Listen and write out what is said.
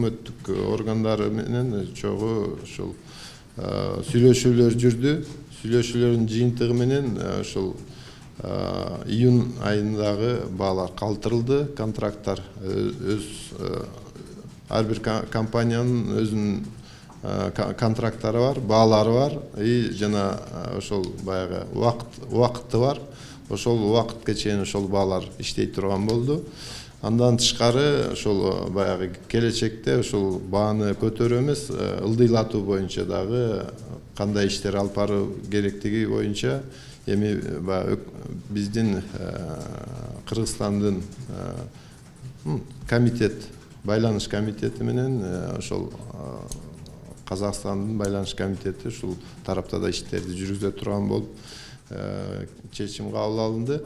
өкмөттүк органдары менен чогуу ушул сүйлөшүүлөр жүрдү. Сүйлөшүүлөрдүн жыйынтыгы менен ушул июнь айындагы баалар калтырылды. Контракттар ар бир компаниянын өзүнүн контракттары бар, баалары бар, и жана ошол баягы убакыты бар. Ошол убакытка чейин ошол баалар иштей турган болду. Андан тышкары ошол баягы келечекте ошол бааны көтөрүү эмес, ылдыйлатуу боюнча дагы кандай иштер алып баруу керектиги боюнча эми биздин Кыргызстандын комитет, байланыш комитети менен ошол Казакстандын байланыш комитети ушул тарапта да иштерди жүргүзө турган болуп чечим кабыл алынды.